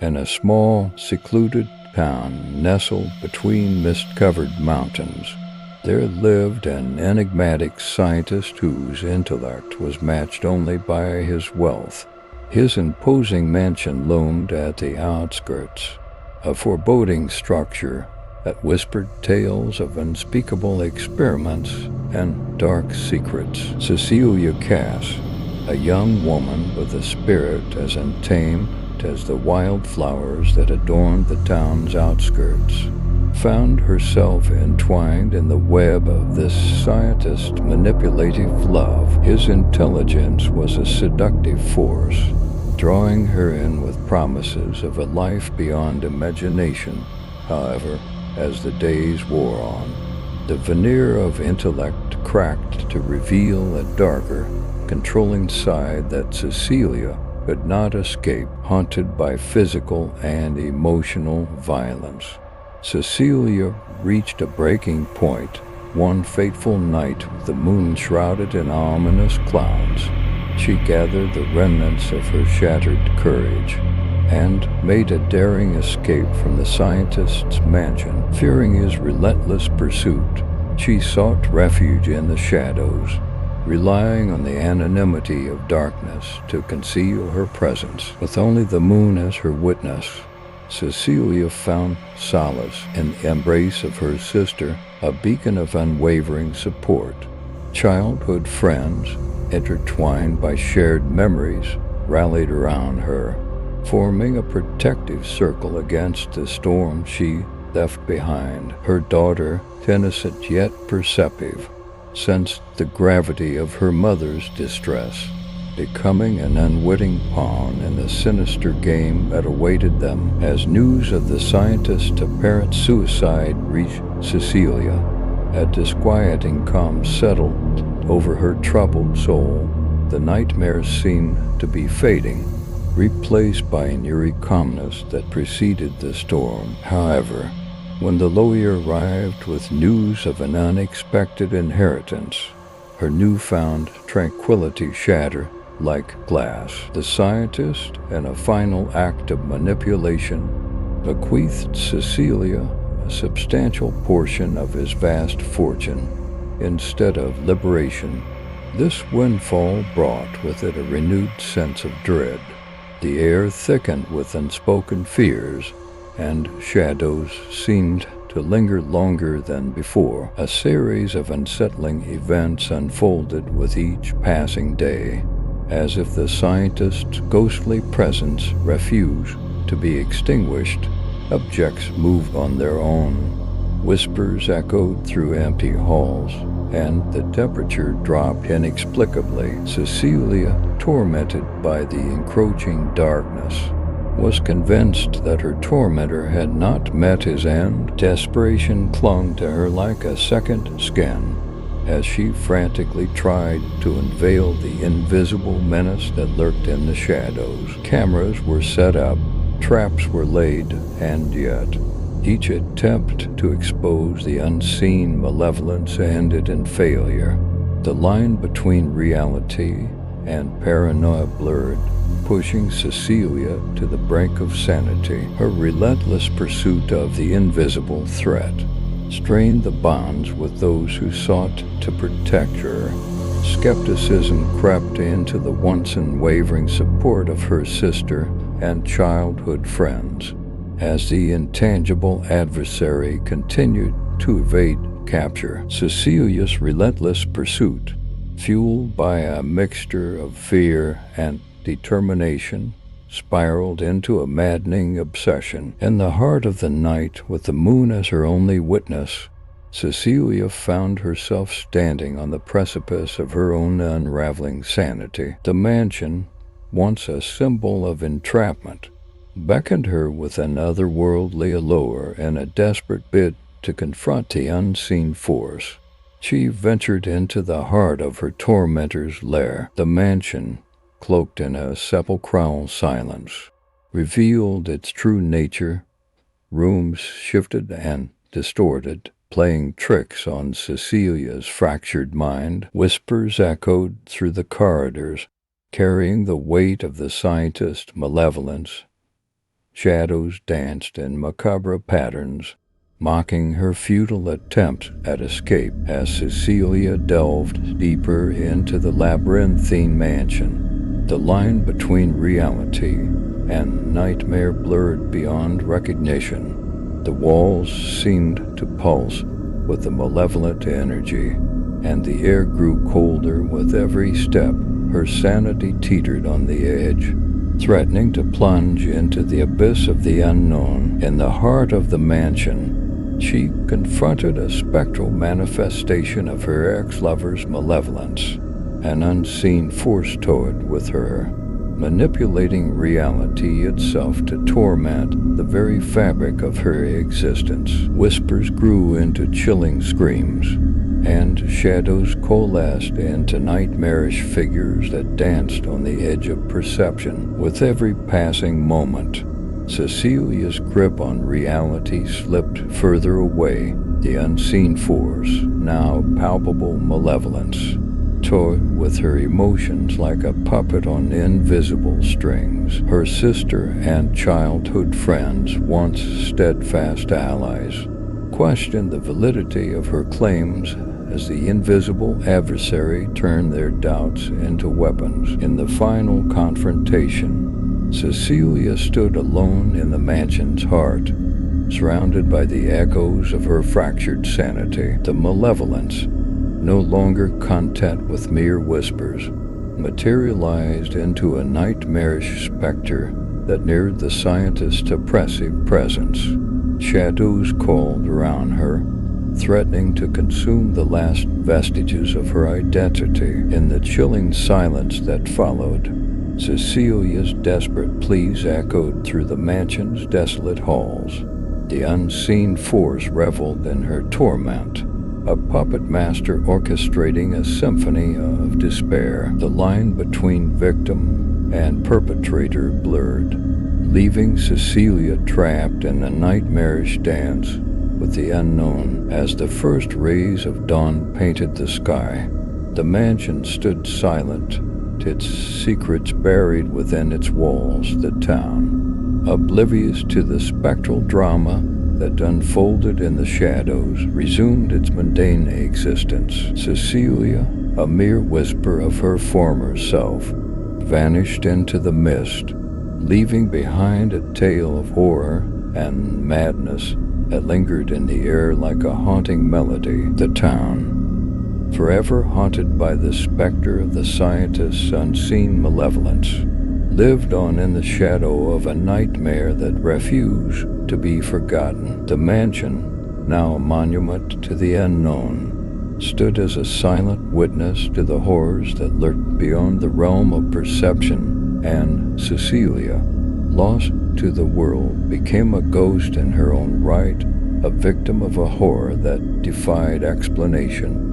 In a small, secluded town nestled between mist-covered mountains, there lived an enigmatic scientist whose intellect was matched only by his wealth. His imposing mansion loomed at the outskirts, a foreboding structure that whispered tales of unspeakable experiments and dark secrets. Cecilia Kass, a young woman with a spirit as untamed as the wildflowers that adorned the town's outskirts, found herself entwined in the web of this scientist's manipulative love. His intelligence was a seductive force, drawing her in with promises of a life beyond imagination. However, as the days wore on, the veneer of intellect cracked to reveal a darker, controlling side that Cecilia could not escape, haunted by physical and emotional violence. Cecilia reached a breaking point one fateful night with the moon shrouded in ominous clouds. She gathered the remnants of her shattered courage and made a daring escape from the scientist's mansion. Fearing his relentless pursuit, she sought refuge in the shadows, relying on the anonymity of darkness to conceal her presence. With only the moon as her witness, Cecilia found solace in the embrace of her sister, a beacon of unwavering support. Childhood friends, intertwined by shared memories, rallied around her, forming a protective circle against the storm she left behind. Her daughter, innocent yet perceptive, sensed the gravity of her mother's distress, becoming an unwitting pawn in the sinister game that awaited them. As news of the scientist's apparent suicide reached Cecilia, a disquieting calm settled over her troubled soul. The nightmares seemed to be fading, replaced by an eerie calmness that preceded the storm. However, when the lawyer arrived with news of an unexpected inheritance, her newfound tranquility shattered like glass. The scientist, in a final act of manipulation, bequeathed Cecilia a substantial portion of his vast fortune. Instead of liberation, this windfall brought with it a renewed sense of dread. The air thickened with unspoken fears, and shadows seemed to linger longer than before. A series of unsettling events unfolded with each passing day, as if the scientist's ghostly presence refused to be extinguished. Objects moved on their own, whispers echoed through empty halls, and the temperature dropped inexplicably. Cecilia, tormented by the encroaching darkness, was convinced that her tormentor had not met his end. Desperation clung to her like a second skin as she frantically tried to unveil the invisible menace that lurked in the shadows. Cameras were set up, traps were laid, and yet each attempt to expose the unseen malevolence ended in failure. The line between reality and paranoia blurred, pushing Cecilia to the brink of sanity. Her relentless pursuit of the invisible threat strained the bonds with those who sought to protect her. Skepticism crept into the once unwavering support of her sister and childhood friends, as the intangible adversary continued to evade capture. Cecilia's relentless pursuit, fueled by a mixture of fear and determination, spiraled into a maddening obsession. In the heart of the night, with the moon as her only witness, Cecilia found herself standing on the precipice of her own unraveling sanity. The mansion, once a symbol of entrapment, beckoned her with an otherworldly allure. In a desperate bid to confront the unseen force, she ventured into the heart of her tormentor's lair. The mansion, cloaked in a sepulchral silence, revealed its true nature. Rooms shifted and distorted, playing tricks on Cecilia's fractured mind. Whispers echoed through the corridors, carrying the weight of the scientist's malevolence. Shadows danced in macabre patterns, mocking her futile attempt at escape as Cecilia delved deeper into the labyrinthine mansion. The line between reality and nightmare blurred beyond recognition. The walls seemed to pulse with a malevolent energy, and the air grew colder with every step. Her sanity teetered on the edge, threatening to plunge into the abyss of the unknown. In the heart of the mansion, she confronted a spectral manifestation of her ex-lover's malevolence, an unseen force toyed with her, manipulating reality itself to torment the very fabric of her existence. Whispers grew into chilling screams, and shadows coalesced into nightmarish figures that danced on the edge of perception. With every passing moment, Cecilia's grip on reality slipped further away. The unseen force, now palpable malevolence, toyed with her emotions like a puppet on invisible strings. Her sister and childhood friends, once steadfast allies, questioned the validity of her claims as the invisible adversary turned their doubts into weapons. In the final confrontation, Cecilia stood alone in the mansion's heart, surrounded by the echoes of her fractured sanity. The malevolence, no longer content with mere whispers, materialized into a nightmarish specter that neared the scientist's oppressive presence. Shadows crawled around her, threatening to consume the last vestiges of her identity. In the chilling silence that followed, Cecilia's desperate pleas echoed through the mansion's desolate halls. The unseen force reveled in her torment, a puppet master orchestrating a symphony of despair. The line between victim and perpetrator blurred, leaving Cecilia trapped in a nightmarish dance with the unknown. As the first rays of dawn painted the sky, the mansion stood silent, its secrets buried within its walls. The town, oblivious to the spectral drama that unfolded in the shadows, resumed its mundane existence. Cecilia, a mere whisper of her former self, vanished into the mist, leaving behind a tale of horror and madness that lingered in the air like a haunting melody. The town, forever haunted by the specter of the scientist's unseen malevolence, lived on in the shadow of a nightmare that refused to be forgotten. The mansion, now a monument to the unknown, stood as a silent witness to the horrors that lurked beyond the realm of perception, and Cecilia, lost to the world, became a ghost in her own right, a victim of a horror that defied explanation.